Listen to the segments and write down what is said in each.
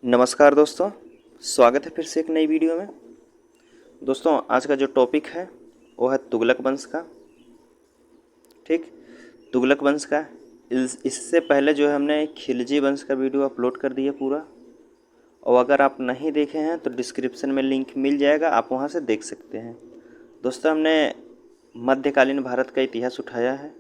नमस्कार दोस्तों, स्वागत है फिर से एक नई वीडियो में। दोस्तों आज का जो टॉपिक है वो है तुगलक वंश का। ठीक, तुगलक वंश का इससे पहले जो है हमने खिलजी वंश का वीडियो अपलोड कर दिया पूरा, और अगर आप नहीं देखे हैं तो डिस्क्रिप्शन में लिंक मिल जाएगा, आप वहां से देख सकते हैं। दोस्तों हमने मध्यकालीन भारत का इतिहास उठाया है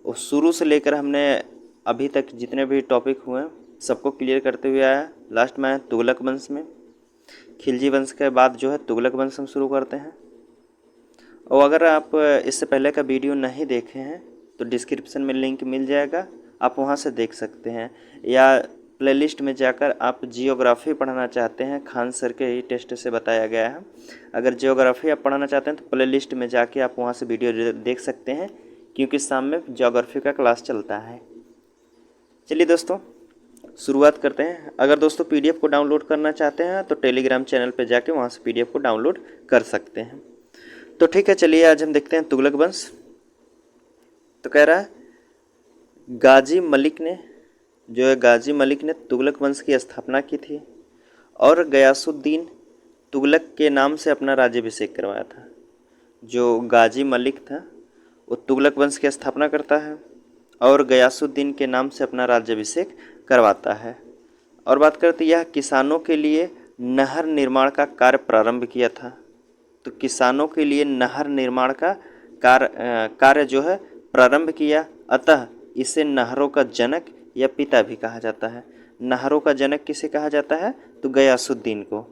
और शुरू से लेकर हमने अभी तक जितने भी टॉपिक हुए हैं सबको क्लियर करते हुए आया। लास्ट में तुगलक वंश में, खिलजी वंश के बाद जो है तुगलक वंश हम शुरू करते हैं। और अगर आप इससे पहले का वीडियो नहीं देखे हैं तो डिस्क्रिप्शन में लिंक मिल जाएगा, आप वहां से देख सकते हैं। या प्लेलिस्ट में जाकर आप जियोग्राफी पढ़ना चाहते हैं, खान सर के ही टेस्ट से बताया गया है। अगर जियोग्राफी आप पढ़ना चाहते हैं तो प्लेलिस्ट में जाके आप वहां से वीडियो देख सकते हैं, क्योंकि शाम में जियोग्राफी का क्लास चलता है। चलिए दोस्तों शुरुआत करते हैं। अगर दोस्तों पीडीएफ को डाउनलोड करना चाहते हैं तो टेलीग्राम चैनल पे जाके वहाँ से पीडीएफ को डाउनलोड कर सकते हैं। तो ठीक है, चलिए आज हम देखते हैं तुगलक वंश। तो कह रहा है गाजी मलिक ने तुगलक वंश की स्थापना की थी और गयासुद्दीन तुगलक के नाम से अपना राज्याभिषेक करवाया था। जो गाजी मलिक था वो तुगलक वंश की स्थापना करता है और गयासुद्दीन के नाम से अपना राज्याभिषेक करवाता है। और बात करते यह किसानों के लिए नहर निर्माण का कार्य प्रारंभ किया था। तो किसानों के लिए नहर निर्माण का कार्य जो है प्रारंभ किया, अतः इसे नहरों का जनक या पिता भी कहा जाता है। नहरों का जनक किसे कहा जाता है? तो गयासुद्दीन को।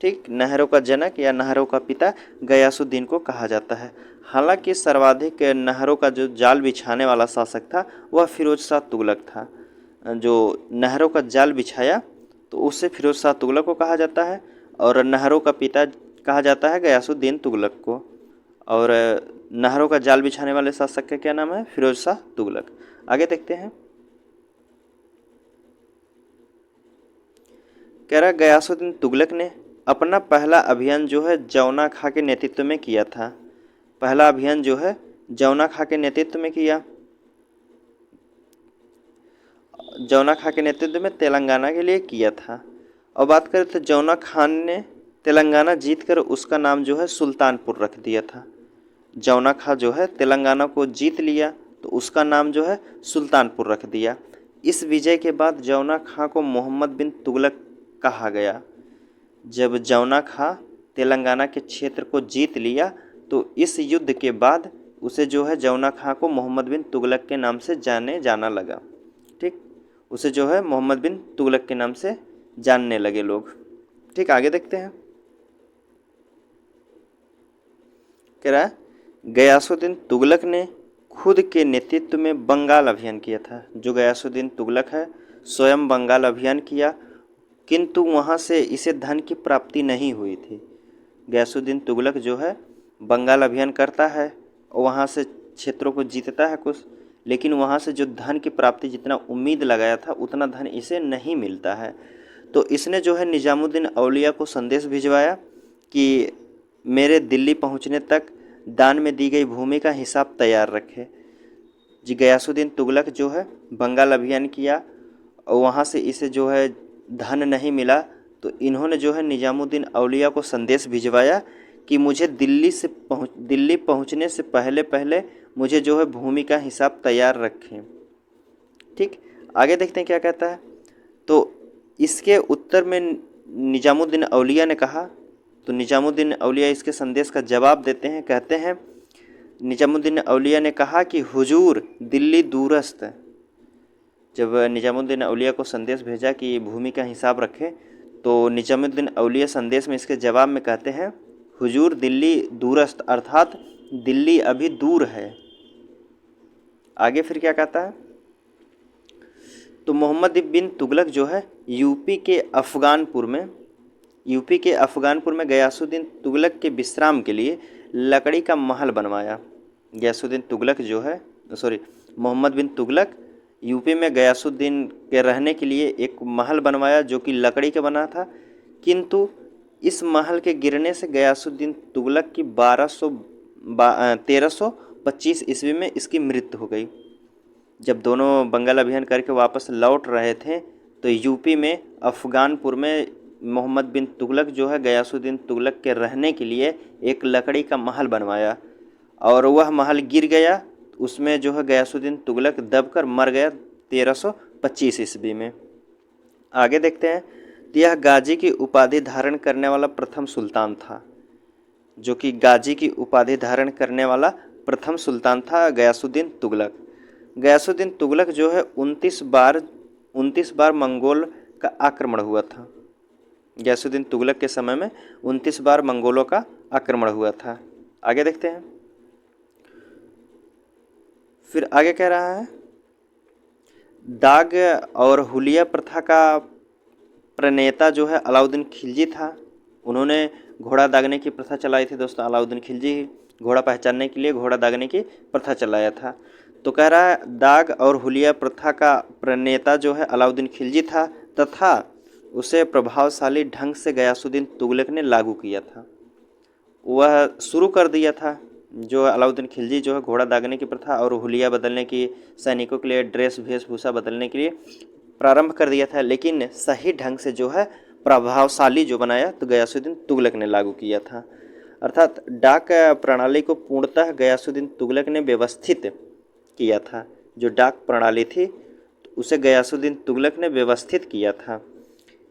ठीक, नहरों का जनक या नहरों का पिता गयासुद्दीन को कहा जाता है। हालांकि सर्वाधिक नहरों का जो जाल बिछाने वाला शासक था वह फिरोज शाह तुगलक था। जो नहरों का जाल बिछाया तो उससे फिरोज शाह तुगलक को कहा जाता है, और नहरों का पिता कहा जाता है गयासुद्दीन तुगलक को। और नहरों का जाल बिछाने वाले शासक का क्या नाम है? फिरोज शाह तुगलक। आगे देखते हैं। कह रहा गयासुद्दीन तुगलक ने अपना पहला अभियान जो है जौना खां के नेतृत्व में किया था। पहला अभियान जो है जौना खां के नेतृत्व में किया। जौना खां के नेतृत्व में तेलंगाना के लिए किया था। और बात करें तो जौना खान ने तेलंगाना जीतकर उसका नाम जो है सुल्तानपुर रख दिया था। जौना खां जो है तेलंगाना को जीत लिया तो उसका नाम जो है सुल्तानपुर रख दिया। इस विजय के बाद जौना खां को मोहम्मद बिन तुगलक कहा गया। जब जौना खां तेलंगाना के क्षेत्र को जीत लिया तो इस युद्ध के बाद उसे जो है जौना खां को मोहम्मद बिन तुगलक के नाम से जाने जाना लगा। ठीक, उसे जो है मोहम्मद बिन तुगलक के नाम से जानने लगे लोग। ठीक, आगे देखते हैं। कह रहा है गयासुद्दीन तुगलक ने खुद के नेतृत्व में बंगाल अभियान किया था। जो गयासुद्दीन तुगलक है स्वयं बंगाल अभियान किया, किंतु वहाँ से इसे धन की प्राप्ति नहीं हुई थी। गयासुद्दीन तुगलक जो है बंगाल अभियान करता है और वहाँ से क्षेत्रों को जीतता है कुछ, लेकिन वहाँ से जो धन की प्राप्ति जितना उम्मीद लगाया था उतना धन इसे नहीं मिलता है। तो इसने जो है निजामुद्दीन औलिया को संदेश भिजवाया कि मेरे दिल्ली पहुँचने तक दान में दी गई भूमि का हिसाब तैयार रखे। जी गयासुद्दीन तुगलक जो है बंगाल अभियान किया और वहाँ से इसे जो है धन नहीं मिला, तो इन्होंने जो है निजामुद्दीन औलिया को संदेश भिजवाया कि मुझे दिल्ली पहुँचने से पहले पहले मुझे जो है भूमि का हिसाब तैयार रखें। ठीक, आगे देखते हैं क्या कहता है। तो इसके उत्तर में निजामुद्दीन औलिया ने कहा, तो निजामुद्दीन औलिया इसके संदेश का जवाब देते हैं। कहते हैं निजामुद्दीन औलिया ने कहा कि हुजूर दिल्ली दूरस्थ। जब निजामुद्दीन औलिया को संदेश भेजा कि भूमि का हिसाब रखें, तो निजामुद्दीन औलिया संदेश में इसके जवाब में कहते हैं हुजूर दिल्ली दूरस्थ, अर्थात दिल्ली अभी दूर है। आगे फिर क्या कहता है। तो मोहम्मद बिन तुगलक जो है यूपी के अफगानपुर में गयासुद्दीन तुगलक के विश्राम के लिए लकड़ी का महल बनवाया। गयासुद्दीन तुगलक जो है मोहम्मद बिन तुगलक यूपी में गयासुद्दीन के रहने के लिए एक महल बनवाया जो कि लकड़ी का बना था, किंतु इस महल के गिरने से गयासुद्दीन तुगलक की 1325 ईस्वी में इसकी मृत्यु हो गई। जब दोनों बंगाल अभियान करके वापस लौट रहे थे तो यूपी में अफ़गानपुर में मोहम्मद बिन तुगलक जो है गयासुद्दीन तुगलक के रहने के लिए एक लकड़ी का महल बनवाया और वह महल गिर गया। उसमें जो है गयासुद्दीन तुगलक दबकर मर गया 1325 ईस्वी में। आगे देखते हैं, तो यह गाजी की उपाधि धारण करने वाला प्रथम सुल्तान था, जो कि गाजी की उपाधि धारण करने वाला प्रथम सुल्तान था गयासुद्दीन तुगलक। गयासुद्दीन तुगलक जो है 29 बार मंगोल का आक्रमण हुआ था। गयासुद्दीन तुगलक के समय में 29 बार मंगोलों का आक्रमण हुआ था। आगे देखते हैं, फिर आगे कह रहा है, दाग और हुलिया प्रथा का प्रणेता जो है अलाउद्दीन खिलजी था। उन्होंने घोड़ा दागने की प्रथा चलाई थी दोस्तों। अलाउद्दीन खिलजी घोड़ा पहचानने के लिए घोड़ा दागने की प्रथा चलाया था। तो कह रहा है दाग और हुलिया प्रथा का प्रणेता जो है अलाउद्दीन खिलजी था तथा उसे प्रभावशाली ढंग से गयासुद्दीन तुगलक ने लागू किया था। वह शुरू कर दिया था जो अलाउद्दीन खिलजी जो है घोड़ा दागने की प्रथा और हुलिया बदलने की, सैनिकों के लिए ड्रेस वेशभूषा बदलने के लिए प्रारंभ कर दिया था, लेकिन सही ढंग से जो है प्रभावशाली जो बनाया तो गयासुद्दीन तुगलक ने लागू किया था। अर्थात डाक प्रणाली को पूर्णतः गयासुद्दीन तुगलक ने व्यवस्थित किया था। जो डाक प्रणाली थी उसे गयासुद्दीन तुगलक ने व्यवस्थित किया था।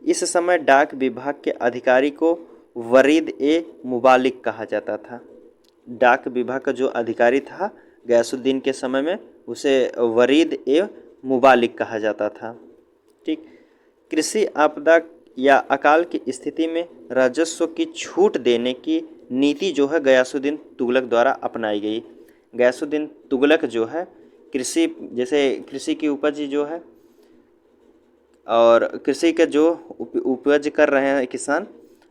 इस समय डाक विभाग के अधिकारी को वरीद ए मुबालिक कहा जाता था। डाक विभाग का जो अधिकारी था गयासुद्दीन के समय में उसे वरीद ए मुबालिक कहा जाता था। ठीक, कृषि आपदा या अकाल की स्थिति में राजस्व की छूट देने की नीति जो है गयासुद्दीन तुगलक द्वारा अपनाई गई। गयासुद्दीन तुगलक जो है कृषि की उपज जो है और कृषि के जो उपज कर रहे हैं किसान,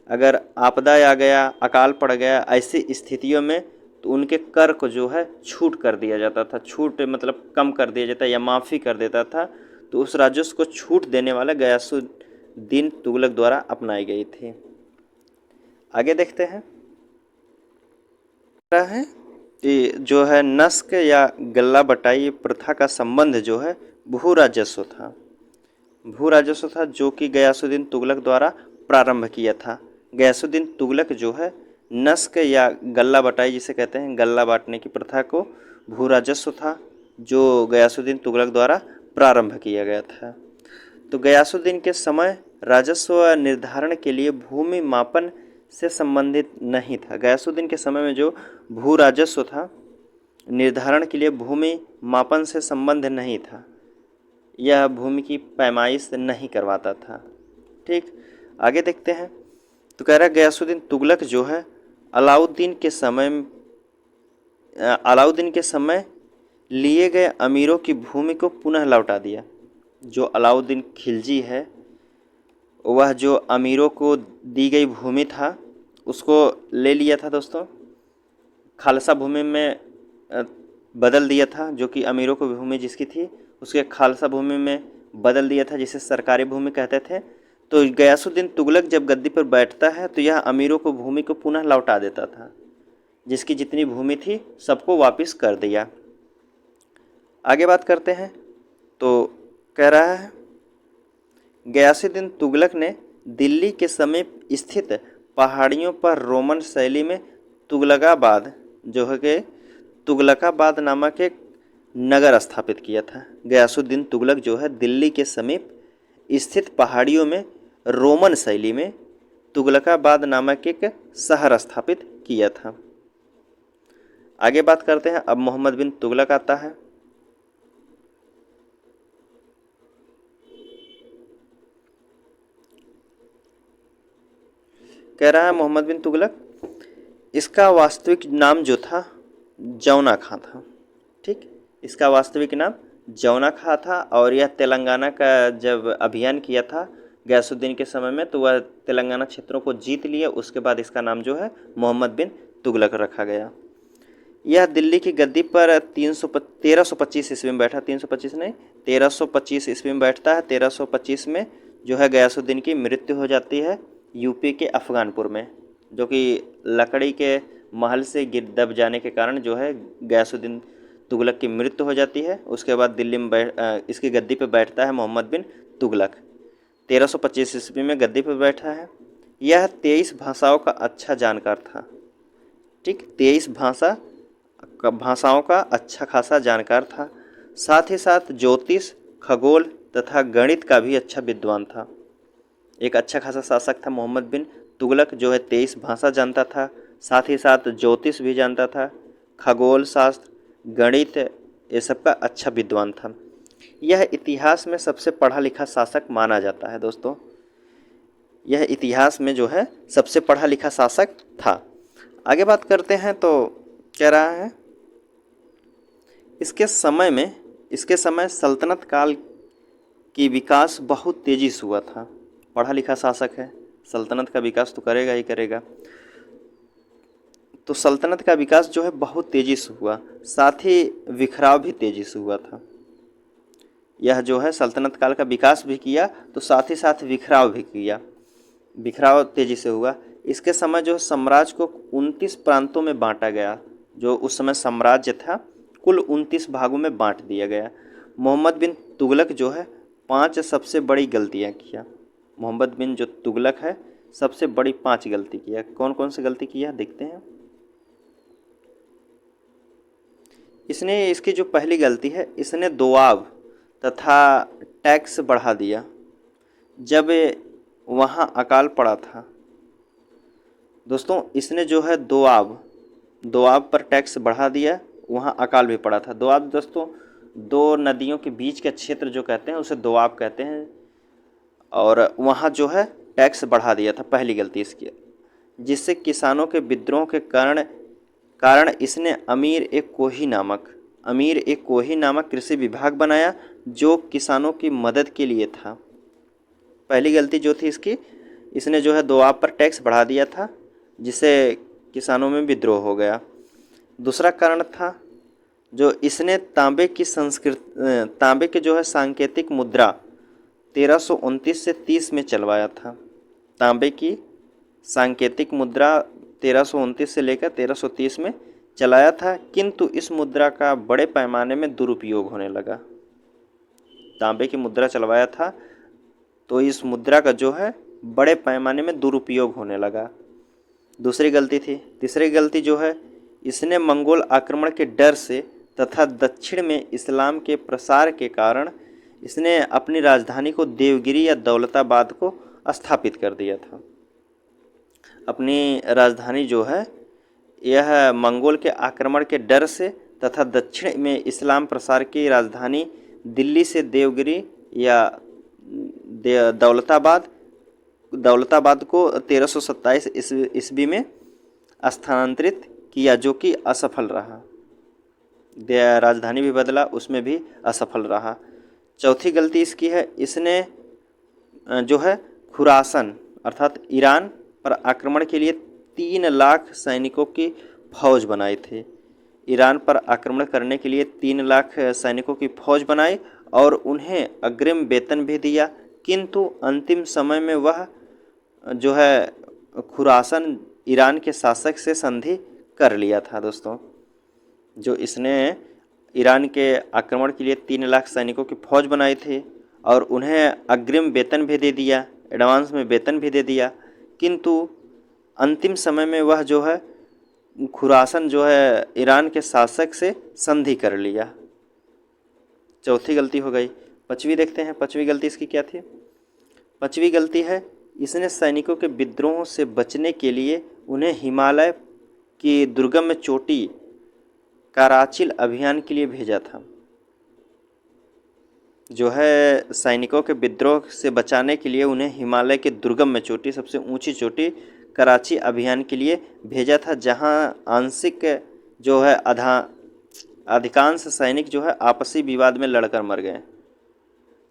अगर आपदा आ गया, अकाल पड़ गया, ऐसी स्थितियों में तो उनके कर को जो है छूट कर दिया जाता था। छूट मतलब कम कर दिया जाता या माफ़ी कर देता था। तो उस राजस्व को छूट देने वाला गयासुद्दीन तुगलक द्वारा अपनाई गई थी। आगे देखते हैं, जो है नस्क या गल्ला बटाई प्रथा का संबंध जो है भू राजस्व था जो कि गयासुद्दीन तुगलक द्वारा प्रारंभ किया था। गयासुद्दीन तुगलक जो है नस्क या गल्ला बटाई जिसे कहते हैं, गल्ला बांटने की प्रथा को भू राजस्व था जो गयासुद्दीन तुगलक द्वारा प्रारंभ किया गया था। तो गयासुद्दीन के समय राजस्व निर्धारण के लिए भूमि मापन से संबंधित नहीं था। गयासुद्दीन के समय में जो भू राजस्व था निर्धारण के लिए भूमि मापन से संबंध नहीं था। यह भूमि की पैमाइश नहीं करवाता था। ठीक, आगे देखते हैं, तो कह रहा है गयासुद्दीन तुगलक जो है अलाउद्दीन के समय लिए गए अमीरों की भूमि को पुनः लौटा दिया। जो अलाउद्दीन खिलजी है वह जो अमीरों को दी गई भूमि था उसको ले लिया था दोस्तों, खालसा भूमि में बदल दिया था। जो कि अमीरों को भूमि जिसकी थी उसके खालसा भूमि में बदल दिया था, जिसे सरकारी भूमि कहते थे। तो गयासुद्दीन तुगलक जब गद्दी पर बैठता है तो यह अमीरों को भूमि को पुनः लौटा देता था। जिसकी जितनी भूमि थी सबको वापस कर दिया। आगे बात करते हैं, तो कह रहा है गयासुद्दीन तुगलक ने दिल्ली के समीप स्थित पहाड़ियों पर रोमन शैली में तुगलकाबाद जो है कि तुगलकाबाद नामक एक नगर स्थापित किया था। गयासुद्दीन तुगलक जो है दिल्ली के समीप स्थित पहाड़ियों में रोमन शैली में तुगलकाबाद नामक एक शहर स्थापित किया था। आगे बात करते हैं, अब मोहम्मद बिन तुगलक आता है। कह रहा है मोहम्मद बिन तुगलक, इसका वास्तविक नाम जो था जौना खां था। ठीक, इसका वास्तविक नाम जौना खां था और यह तेलंगाना का जब अभियान किया था गयासुद्दीन के समय में तो वह तेलंगाना क्षेत्रों को जीत लिया। उसके बाद इसका नाम जो है मोहम्मद बिन तुगलक रखा गया। यह दिल्ली की गद्दी पर 1325 ईस्वी में बैठा। 325 नहीं, 1325 ईस्वी में बैठता है। 1325 में जो है गयासुद्दीन की मृत्यु हो जाती है यूपी के अफ़गानपुर में, जो कि लकड़ी के महल से गिर दब जाने के कारण जो है गयासुद्दीन तुगलक की मृत्यु हो जाती है। उसके बाद दिल्ली में इसकी गद्दी पर बैठता है मोहम्मद बिन तुगलक। 1325 ईस्वी में गद्दी पर बैठा है। यह 23 भाषाओं का अच्छा जानकार था। ठीक, 23 भाषाओं का अच्छा खासा जानकार था। साथ ही साथ ज्योतिष, खगोल तथा गणित का भी अच्छा विद्वान था। एक अच्छा खासा शासक था मोहम्मद बिन तुगलक, जो है 23 भाषा जानता था, साथ ही साथ ज्योतिष भी जानता था, खगोल शास्त्र, गणित, ये सब का अच्छा विद्वान था। यह इतिहास में सबसे पढ़ा लिखा शासक माना जाता है दोस्तों। यह इतिहास में जो है सबसे पढ़ा लिखा शासक था। आगे बात करते हैं तो क्या रहा है इसके समय सल्तनत काल की विकास बहुत तेज़ी से हुआ था। पढ़ा लिखा शासक है, सल्तनत का विकास तो करेगा ही करेगा। तो सल्तनत का विकास जो है बहुत तेज़ी से हुआ, साथ ही बिखराव भी तेज़ी से हुआ था। यह जो है सल्तनत काल का विकास भी किया तो साथ ही साथ बिखराव भी किया। बिखराव तेज़ी से हुआ। इसके समय जो साम्राज्य को 29 प्रांतों में बांटा गया। जो उस समय साम्राज्य था कुल 29 भागों में बांट दिया गया। मोहम्मद बिन तुगलक जो है 5 सबसे बड़ी गलतियां किया। मोहम्मद बिन जो तुगलक है सबसे बड़ी 5 गलती किया। कौन कौन सी गलती किया देखते हैं। इसकी जो पहली गलती है, इसने दोआब तथा टैक्स बढ़ा दिया। जब वहाँ अकाल पड़ा था दोस्तों, इसने जो है दोआब पर टैक्स बढ़ा दिया, वहाँ अकाल भी पड़ा था। दोआब दोस्तों दो नदियों के बीच का क्षेत्र जो कहते हैं उसे दोआब कहते हैं, और वहाँ जो है टैक्स बढ़ा दिया था, पहली गलती इसकी। जिससे किसानों के विद्रोह के कारण इसने अमीर एक कोही नामक कृषि विभाग बनाया जो किसानों की मदद के लिए था। पहली गलती जो थी इसकी, इसने जो है दोआब पर टैक्स बढ़ा दिया था जिससे किसानों में विद्रोह हो गया। दूसरा कारण था जो इसने तांबे के जो है सांकेतिक मुद्रा 1329 से 30 में चलवाया था। तांबे की सांकेतिक मुद्रा 1329 से लेकर 1330 में चलाया था, किंतु इस मुद्रा का बड़े पैमाने में दुरुपयोग होने लगा। तांबे की मुद्रा चलवाया था तो इस मुद्रा का जो है बड़े पैमाने में दुरुपयोग होने लगा। दूसरी गलती थी। तीसरी गलती जो है, इसने मंगोल आक्रमण के डर से तथा दक्षिण में इस्लाम के प्रसार के कारण इसने अपनी राजधानी को देवगिरी या दौलताबाद को स्थापित कर दिया था। अपनी राजधानी जो है यह मंगोल के आक्रमण के डर से तथा दक्षिण में इस्लाम प्रसार की राजधानी दिल्ली से देवगिरी या दौलताबाद को 1327 ईस्वी में स्थानांतरित किया, जो कि असफल रहा। राजधानी भी बदला, उसमें भी असफल रहा। चौथी गलती इसकी है, इसने जो है खुरासन अर्थात ईरान पर आक्रमण के लिए 3 लाख सैनिकों की फौज बनाई थी। ईरान पर आक्रमण करने के लिए 3 लाख सैनिकों की फौज बनाई और उन्हें अग्रिम वेतन भी दिया, किंतु अंतिम समय में वह जो है खुरासन ईरान के शासक से संधि कर लिया था। दोस्तों जो इसने ईरान के आक्रमण के लिए 3 लाख सैनिकों की फौज बनाई थी और उन्हें अग्रिम वेतन भी दे दिया, एडवांस में वेतन भी दे दिया, किंतु अंतिम समय में वह जो है खुरासन जो है ईरान के शासक से संधि कर लिया। चौथी गलती हो गई। पांचवी देखते हैं, पांचवी गलती इसकी क्या थी। पांचवी गलती है, इसने सैनिकों के विद्रोह से बचने के लिए उन्हें हिमालय की दुर्गम चोटी कराचिल अभियान के लिए भेजा था। जो है सैनिकों के विद्रोह से बचाने के लिए उन्हें हिमालय के दुर्गम में चोटी, सबसे ऊंची चोटी कराची अभियान के लिए भेजा था, जहां आंशिक जो है अधिकांश सैनिक जो है आपसी विवाद में लड़कर मर गए।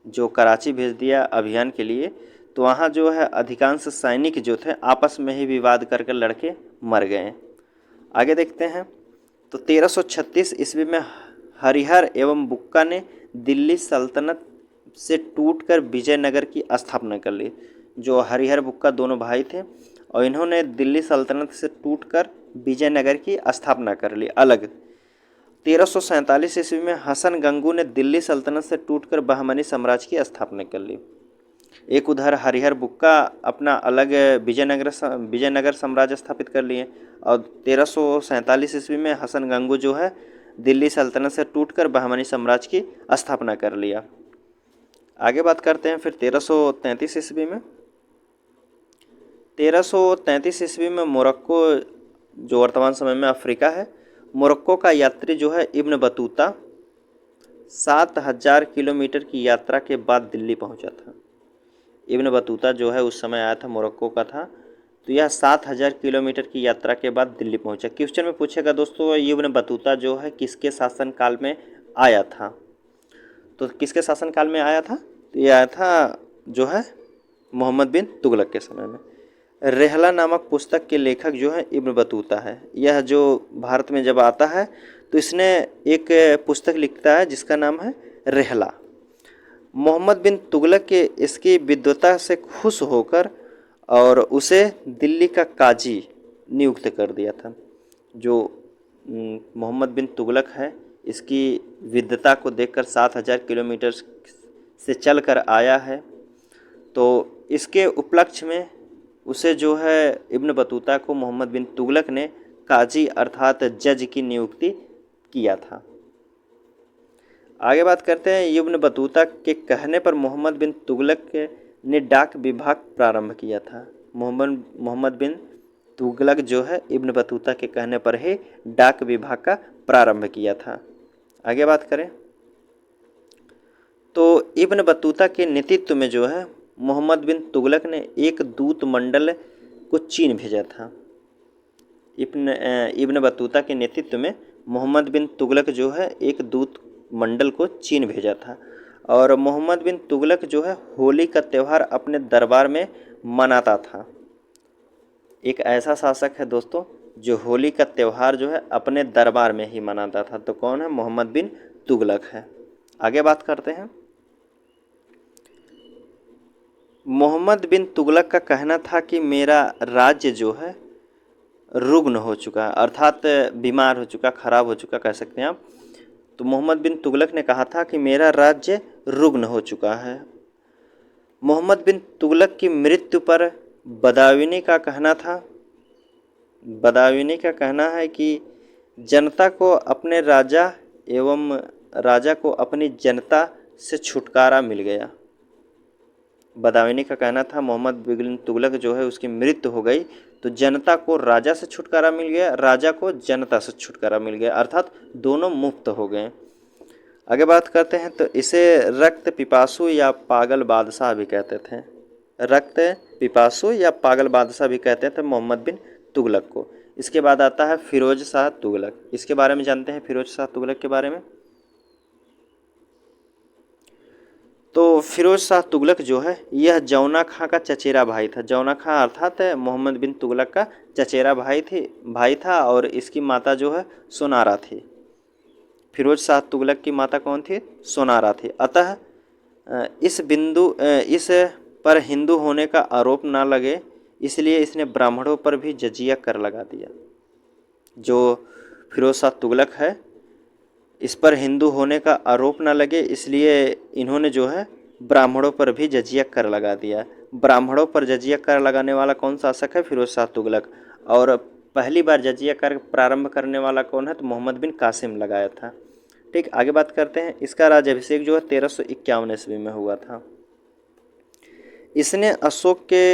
जो कराची भेज दिया अभियान के लिए तो वहाँ जो है अधिकांश सैनिक जो थे आपस में ही विवाद करके लड़के मर गए। आगे देखते हैं तो 1336 ईस्वी में हरिहर एवं बुक्का ने दिल्ली सल्तनत से टूटकर विजयनगर की स्थापना कर ली। जो हरिहर बुक्का दोनों भाई थे और इन्होंने दिल्ली सल्तनत से टूटकर विजयनगर की स्थापना कर ली अलग। 1347 ईस्वी में हसन गंगू ने दिल्ली सल्तनत से टूटकर बहमनी साम्राज्य की स्थापना कर ली। एक उधर हरिहर बुक्का अपना अलग विजयनगर साम्राज्य स्थापित कर लिए, और 1347 ईस्वी में हसन गंगू जो है दिल्ली सल्तनत से टूटकर बहमनी साम्राज्य की स्थापना कर लिया। आगे बात करते हैं फिर 1333 ईस्वी में। 1333 ईस्वी में मोरक्को, जो वर्तमान समय में अफ्रीका है, मोरक्को का यात्री जो है इब्न बतूता 7000 किलोमीटर की यात्रा के बाद दिल्ली पहुंचा था। इब्न बतूता जो है उस समय आया था, मोरक्को का था, तो यह 7000 किलोमीटर की यात्रा के बाद दिल्ली पहुंचा। क्वेश्चन में पूछेगा दोस्तों इब्न बतूता जो है किसके शासनकाल में आया था, तो किसके शासनकाल में आया था, तो ये आया था जो है मोहम्मद बिन तुगलक के समय में। रेहला नामक पुस्तक के लेखक जो है इब्न बतूता है। यह जो भारत में जब आता है तो इसने एक पुस्तक लिखता है जिसका नाम है रेहला। मोहम्मद बिन तुगलक के इसकी विद्वता से खुश होकर और उसे दिल्ली का काजी नियुक्त कर दिया था। जो मोहम्मद बिन तुगलक है, इसकी विद्वता को देखकर 7000 किलोमीटर से चलकर आया है, तो इसके उपलक्ष्य में उसे जो है इब्न बतूता को मोहम्मद बिन तुगलक ने काजी अर्थात जज की नियुक्ति किया था। आगे बात करते हैं, इब्न बतूता के कहने पर मोहम्मद बिन तुगलक ने डाक विभाग प्रारंभ किया था। मोहम्मद बिन तुगलक जो है इब्न बतूता के कहने पर ही डाक विभाग का प्रारंभ किया था। आगे बात करें तो इब्न बतूता के नेतृत्व में जो है मोहम्मद बिन तुगलक ने एक दूत मंडल को चीन भेजा था। इब्न बतूता के नेतृत्व में मोहम्मद बिन तुगलक जो है एक दूत मंडल को चीन भेजा था, और मोहम्मद बिन तुगलक जो है होली का त्यौहार अपने दरबार में मनाता था। एक ऐसा शासक है दोस्तों जो होली का त्यौहार जो है अपने दरबार में ही मनाता था, तो कौन है, मोहम्मद बिन तुगलक है। आगे बात करते हैं, मोहम्मद बिन तुगलक का कहना था कि मेरा राज्य जो है रुग्ण हो चुका है, अर्थात बीमार हो चुका, खराब हो चुका कह सकते हैं आप। तो मोहम्मद बिन तुगलक ने कहा था कि मेरा राज्य रुग्ण हो चुका है। मोहम्मद बिन तुगलक की मृत्यु पर बदायूनी का कहना है कि जनता को अपने राजा एवं राजा को अपनी जनता से छुटकारा मिल गया। बदायूनी का कहना था मोहम्मद बिन तुगलक जो है उसकी मृत्यु हो गई तो जनता को राजा से छुटकारा मिल गया, राजा को जनता से छुटकारा मिल गया, अर्थात दोनों मुक्त हो गए। आगे बात करते हैं तो इसे रक्त पिपासु या पागल बादशाह भी कहते थे। रक्त पिपासु या पागल बादशाह भी कहते थे मोहम्मद बिन तुगलक को। इसके बाद आता है फिरोज शाह तुगलक। इसके बारे में जानते हैं, फिरोज शाह तुगलक के बारे में। तो फिरोज शाह तुगलक जो है यह जौना खां का चचेरा भाई था। जौना खां अर्थात मोहम्मद बिन तुगलक का चचेरा भाई था, और इसकी माता जो है सोनारा थी। फिरोज शाह तुगलक की माता कौन थी, सोनारा थी। अतः इस पर हिंदू होने का आरोप ना लगे, इसलिए इसने ब्राह्मणों पर भी जजिया कर लगा दिया। जो फिरोज शाह तुगलक है, इस पर हिंदू होने का आरोप ना लगे, इसलिए इन्होंने जो है ब्राह्मणों पर भी जजिया कर लगा दिया। ब्राह्मणों पर जजिया कर लगाने वाला कौन शासक है, फिरोज शाह तुगलक। और पहली बार जजिया कर प्रारंभ करने वाला कौन है, तो मोहम्मद बिन कासिम लगाया था। ठीक, आगे बात करते हैं। इसका राज्याभिषेक जो है 1351 ईस्वी में हुआ था। इसने अशोक के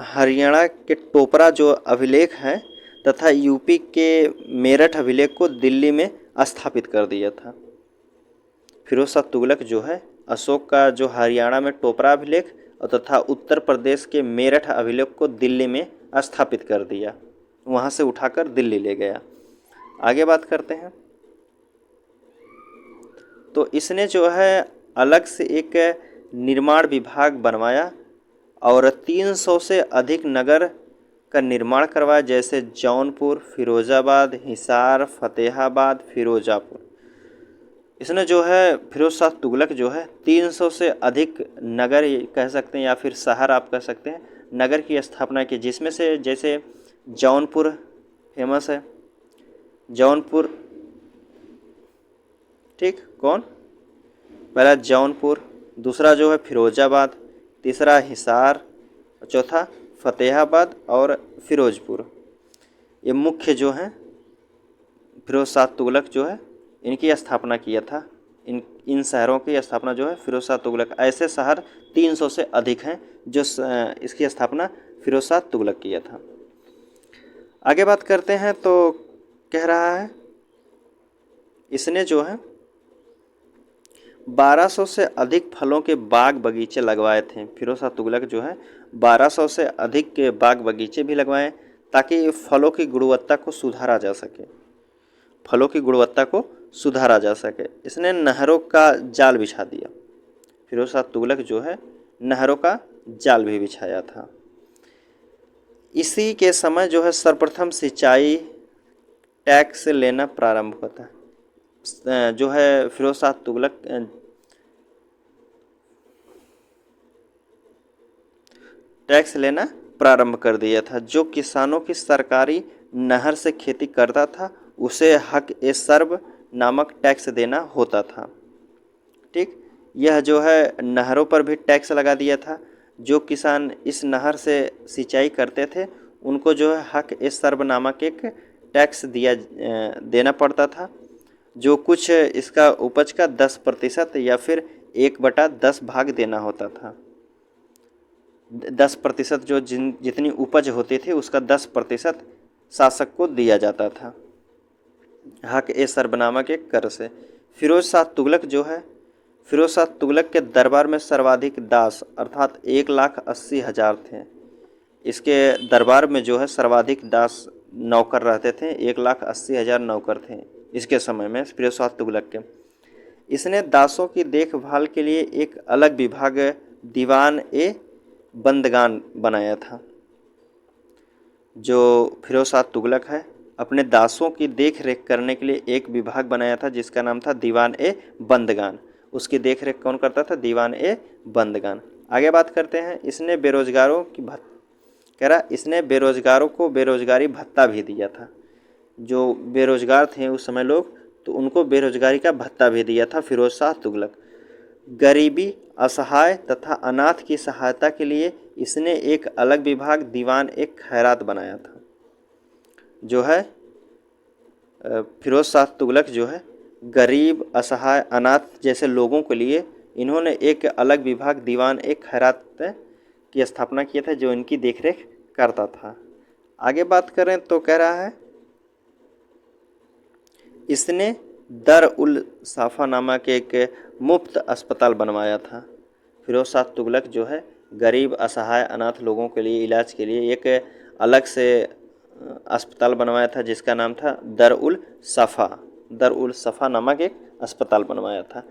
हरियाणा के टोपरा जो अभिलेख है तथा यूपी के मेरठ अभिलेख को दिल्ली में स्थापित कर दिया था। फिरोज शाह तुगलक जो है अशोक का जो हरियाणा में टोपरा अभिलेख और तथा उत्तर प्रदेश के मेरठ अभिलेख को दिल्ली में स्थापित कर दिया, वहाँ से उठाकर दिल्ली ले गया। आगे बात करते हैं तो इसने जो है अलग से एक निर्माण विभाग बनवाया और 300 से अधिक नगर का निर्माण करवाया, जैसे जौनपुर, फिरोजाबाद, हिसार, फतेहाबाद, फिरोजापुर। इसने जो है फिरोज शाह तुगलक जो है 300 से अधिक नगर कह सकते हैं या फिर शहर आप कह सकते हैं, नगर की स्थापना की, जिसमें से जैसे जौनपुर फेमस है। जौनपुर, ठीक, कौन, पहला जौनपुर, दूसरा जो है फिरोजाबाद, तीसरा हिसार, चौथा फतेहाबाद और फिरोजपुर। ये मुख्य जो हैं फिरोज शाह तुगलक जो है इनकी स्थापना किया था। इन शहरों की स्थापना जो है फिरोज शाह तुगलक, ऐसे शहर 300 से अधिक हैं जो इसकी स्थापना फिरोज शाह तुगलक किया था। आगे बात करते हैं तो कह रहा है इसने जो है 1200 से अधिक फलों के बाग बगीचे लगवाए थे। फिरोज शाह तुगलक जो है 1200 से अधिक के बाग बगीचे भी लगवाए ताकि फलों की गुणवत्ता को सुधारा जा सके, फलों की गुणवत्ता को सुधारा जा सके। इसने नहरों का जाल बिछा दिया। फिरोज शाह तुगलक जो है नहरों का जाल भी बिछाया था। इसी के समय जो है सर्वप्रथम सिंचाई टैक्स लेना प्रारंभ हुआ था। जो है फिरोज शाह तुगलक टैक्स लेना प्रारंभ कर दिया था। जो किसानों की सरकारी नहर से खेती करता था उसे हक ए सर्व नामक टैक्स देना होता था। ठीक, यह जो है नहरों पर भी टैक्स लगा दिया था। जो किसान इस नहर से सिंचाई करते थे उनको जो है हक ए सर्व नामक एक टैक्स देना पड़ता था, जो कुछ इसका उपज का 10% या फिर 1/10 भाग देना होता था। 10% जो जितनी उपज होती थी उसका 10% शासक को दिया जाता था हक ए सर्व नामक एक कर से। फिरोज शाह तुगलक जो है फिरोज शाह तुगलक के दरबार में सर्वाधिक दास अर्थात 1,80,000 थे। इसके दरबार में जो है सर्वाधिक दास नौकर रहते थे, 1,80,000 नौकर थे इसके समय में फिरोज शाह तुगलक के। इसने दासों की देखभाल के लिए एक अलग विभाग दीवान ए बंदगान बनाया था। जो फिरोज शाह तुगलक है अपने दासों की देख रेख करने के लिए एक विभाग बनाया था जिसका नाम था दीवान ए बंदगान। उसकी देख रेख कौन करता था? दीवान ए बंदगान। आगे बात करते हैं, इसने बेरोजगारों की इसने बेरोजगारों को बेरोजगारी भत्ता भी दिया था। जो बेरोजगार थे उस समय लोग, तो उनको बेरोजगारी का भत्ता भी दिया था फिरोज शाह तुगलक। गरीबी, असहाय तथा अनाथ की सहायता के लिए इसने एक अलग विभाग दीवान एक खैरात बनाया था। जो है फिरोज शाह तुगलक जो है गरीब, असहाय, अनाथ जैसे लोगों के लिए इन्होंने एक अलग विभाग दीवान एक खैरात की स्थापना किया था जो इनकी देखरेख करता था। आगे बात करें तो कह रहा है इसने दर उल साफा नामक एक मुफ्त अस्पताल बनवाया था। फिरोज शाह तुगलक जो है गरीब, असहाय, अनाथ लोगों के लिए इलाज के लिए एक अलग से अस्पताल बनवाया था जिसका नाम था दर उल सफ़ा नामक एक अस्पताल बनवाया था।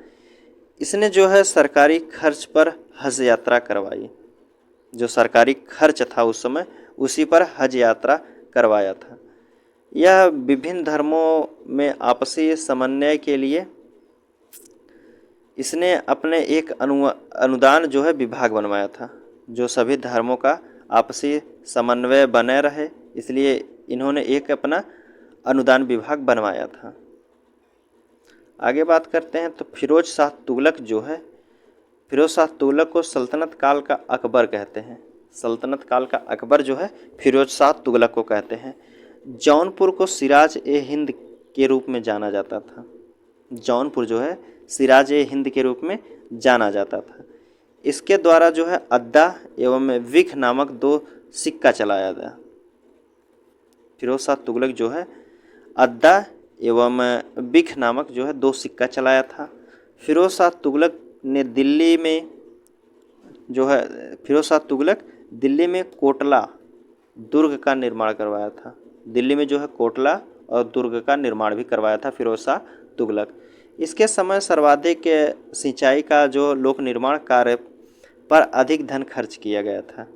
इसने जो है सरकारी खर्च पर हज यात्रा करवाई। जो सरकारी खर्च था उस समय उसी पर हज यात्रा करवाया था। यह विभिन्न धर्मों में आपसी समन्वय के लिए इसने अपने एक अनुदान जो है विभाग बनवाया था। जो सभी धर्मों का आपसी समन्वय बने रहे इसलिए इन्होंने एक अपना अनुदान विभाग बनवाया था। आगे बात करते हैं तो फिरोज शाह तुगलक जो है फिरोज शाह तुगलक को सल्तनत काल का अकबर कहते हैं। सल्तनत काल का अकबर जो है फिरोज शाह तुगलक को कहते हैं। जौनपुर को सिराज ए हिंद के रूप में जाना जाता था। जौनपुर जो है सिराज ए हिंद के रूप में जाना जाता था। इसके द्वारा जो है अद्दा एवं विख नामक 2 सिक्का चलाया गया। फिरोज शाह तुगलक जो है अद्दा एवं विख नामक जो है 2 सिक्का चलाया था। फिरोज शाह तुगलक ने दिल्ली में कोटला दुर्ग का निर्माण करवाया था। दिल्ली में जो है कोटला और दुर्ग का निर्माण भी करवाया था फिरोज शाह तुगलक। इसके समय सर्वाधिक सिंचाई का जो लोक निर्माण कार्य पर अधिक धन खर्च किया गया था।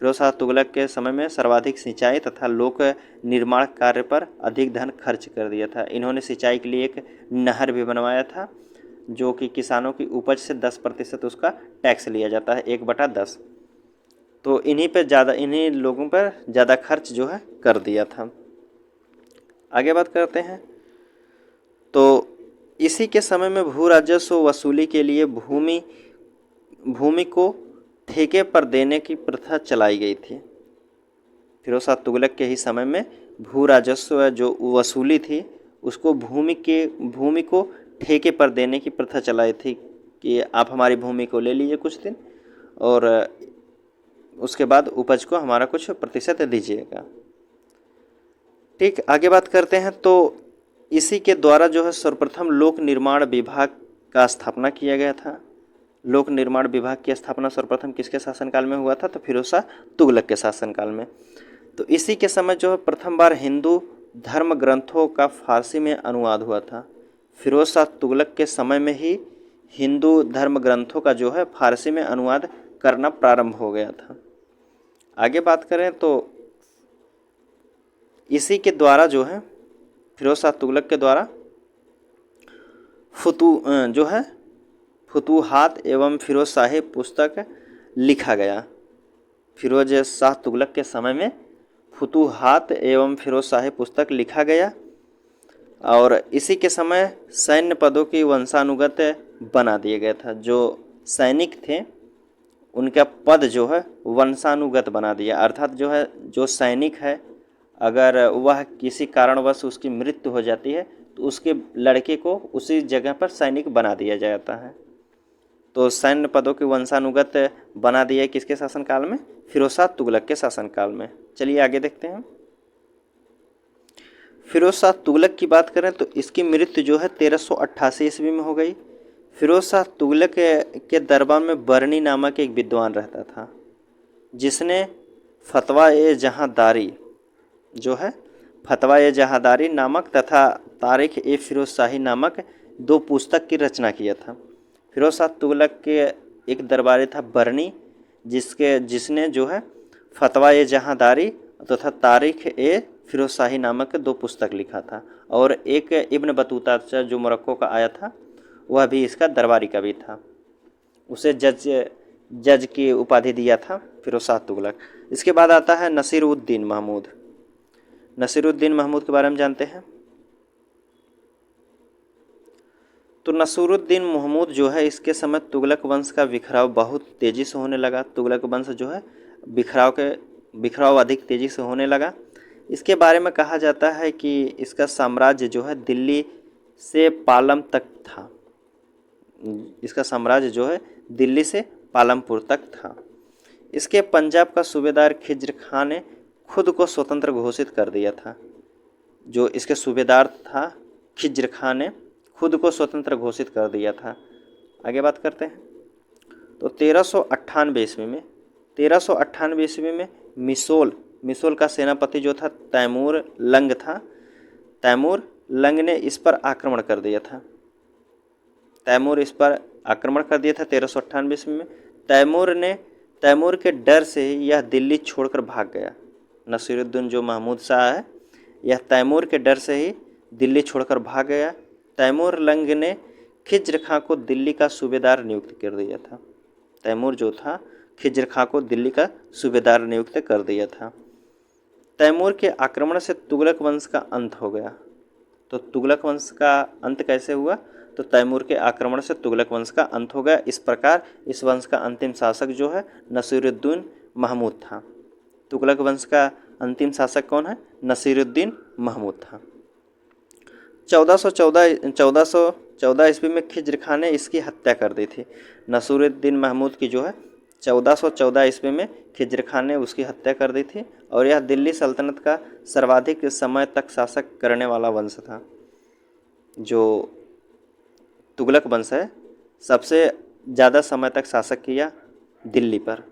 फिरोज शाह तुगलक के समय में सर्वाधिक सिंचाई तथा लोक निर्माण कार्य पर अधिक धन खर्च कर दिया था। इन्होंने सिंचाई के लिए एक नहर भी बनवाया था जो कि किसानों की उपज से 10% उसका टैक्स लिया जाता है, 1/10। तो इन्हीं लोगों पर ज़्यादा खर्च जो है कर दिया था। आगे बात करते हैं तो इसी के समय में भू राजस्व वसूली के लिए भूमि को ठेके पर देने की प्रथा चलाई गई थी। फिरोज शाह तुगलक के ही समय में भू राजस्व जो वसूली थी उसको भूमि को ठेके पर देने की प्रथा चलाई थी कि आप हमारी भूमि को ले लीजिए कुछ दिन और उसके बाद उपज को हमारा कुछ प्रतिशत दीजिएगा। ठीक, आगे बात करते हैं। तो इसी के द्वारा जो है सर्वप्रथम लोक निर्माण विभाग का स्थापना किया गया था। लोक निर्माण विभाग की स्थापना सर्वप्रथम किसके शासनकाल में हुआ था? तो फिरोज शाह तुगलक के शासनकाल में। तो इसी के समय जो है प्रथम बार हिंदू धर्म ग्रंथों का फारसी में अनुवाद हुआ था। फिरोज शाह तुगलक के समय में ही हिंदू धर्म ग्रंथों का जो है फारसी में अनुवाद करना प्रारंभ हो गया था। आगे बात करें तो इसी के द्वारा जो है फिरोज शाह तुगलक के द्वारा फुतूहात एवं फिरोज शाही पुस्तक लिखा गया। फिरोज शाह तुगलक के समय में फुतूहात एवं फिरोज शाही पुस्तक लिखा गया और इसी के समय सैन्य पदों की वंशानुगत बना दिया गया था। जो सैनिक थे उनका पद जो है वंशानुगत बना दिया, अर्थात जो है जो सैनिक है अगर वह किसी कारणवश उसकी मृत्यु हो जाती है तो उसके लड़के को उसी जगह पर सैनिक बना दिया जाता है। तो सैन्य पदों की वंशानुगत बना दिया किसके शासनकाल में? फिरोज शाह तुगलक के शासनकाल में। चलिए आगे देखते हैं। फिरोज शाह तुगलक की बात करें तो इसकी मृत्यु जो है 1388 ईस्वी में हो गई। फिरोज शाह तुगलक के दरबार में बरनी नामक एक विद्वान रहता था जिसने फतवा ए जहादारी नामक तथा तारीख ए फिरोज शाही नामक 2 पुस्तक की रचना किया था। फिरोज शाह तुगलक के एक दरबारी था बरनी जिसने जो है फतवा ए जहादारी तथा तारीख ए फिरोज शाही नामक 2 पुस्तक लिखा था और एक इब्न बतूता जो मोरक्को का आया था वह भी इसका दरबारी का भी था। उसे जज की उपाधि दिया था फिरोज शाह तुगलक। इसके बाद आता है नसीरुद्दीन महमूद। नसीरुद्दीन महमूद के बारे में जानते हैं। तो नसीरुद्दीन महमूद जो है इसके समय तुगलक वंश का बिखराव बहुत तेज़ी से होने लगा। तुगलक वंश जो है बिखराव अधिक तेज़ी से होने लगा। इसके बारे में कहा जाता है कि इसका साम्राज्य जो है दिल्ली से पालम तक था। इसका साम्राज्य जो है दिल्ली से पालमपुर तक था। इसके पंजाब का सूबेदार खिज्र खां ने खुद को स्वतंत्र घोषित कर दिया था। जो इसके सूबेदार था खिज्र खां ने खुद को स्वतंत्र घोषित कर दिया था। आगे बात करते हैं। तो 1398 ईस्वी में मिसोल का सेनापति जो था तैमूर लंग था। तैमूर लंग ने इस पर आक्रमण कर दिया था। 1398 ईस्वी में तैमूर के डर से ही यह दिल्ली छोड़कर भाग गया। नसीरुद्दीन जो महमूद शाह है यह तैमूर के डर से ही दिल्ली छोड़कर भाग गया। तैमूर लंग ने खिज्र खां को दिल्ली का सूबेदार नियुक्त कर दिया था। तैमूर जो था खिज्र खां को दिल्ली का सूबेदार नियुक्त कर दिया था। तैमूर के आक्रमण से तुगलक वंश का अंत हो गया। तो तुगलक वंश का अंत कैसे हुआ? तो तैमूर के आक्रमण से तुगलक वंश का अंत हो गया। इस प्रकार इस वंश का अंतिम शासक जो है नसीरुद्दीन महमूद था। तुगलक वंश का अंतिम शासक कौन है? नसीरुद्दीन महमूद था। 1414 ईस्वी में खिज्र खां ने इसकी हत्या कर दी थी। नसीरुद्दीन महमूद की जो है 1414 ईस्वी में खिज्र खां ने उसकी हत्या कर दी थी और यह दिल्ली सल्तनत का सर्वाधिक समय तक शासक करने वाला वंश था। जो तुगलक वंश है सबसे ज़्यादा समय तक शासक किया दिल्ली पर।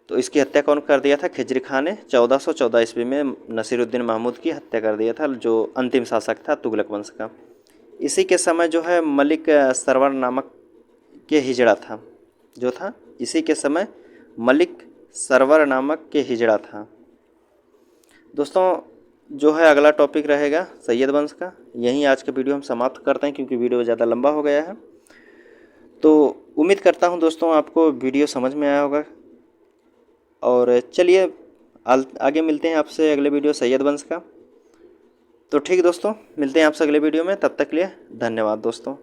तो इसकी हत्या कौन कर दिया था? खिज्र खां ने 1414 ईस्वी में नसीरुद्दीन महमूद की हत्या कर दिया था जो अंतिम शासक था तुगलक वंश का। इसी के समय जो है मलिक सरवर नामक के हिजड़ा था। इसी के समय मलिक सरवर नामक के हिजड़ा था। दोस्तों जो है अगला टॉपिक रहेगा सैयद वंश का। यहीं आज का वीडियो हम समाप्त करते हैं क्योंकि वीडियो ज़्यादा लंबा हो गया है। तो उम्मीद करता हूं दोस्तों आपको वीडियो समझ में आया होगा और चलिए आगे मिलते हैं आपसे अगले वीडियो सैयद वंश का। तो ठीक दोस्तों मिलते हैं आपसे अगले वीडियो में, तब तक के लिए धन्यवाद दोस्तों।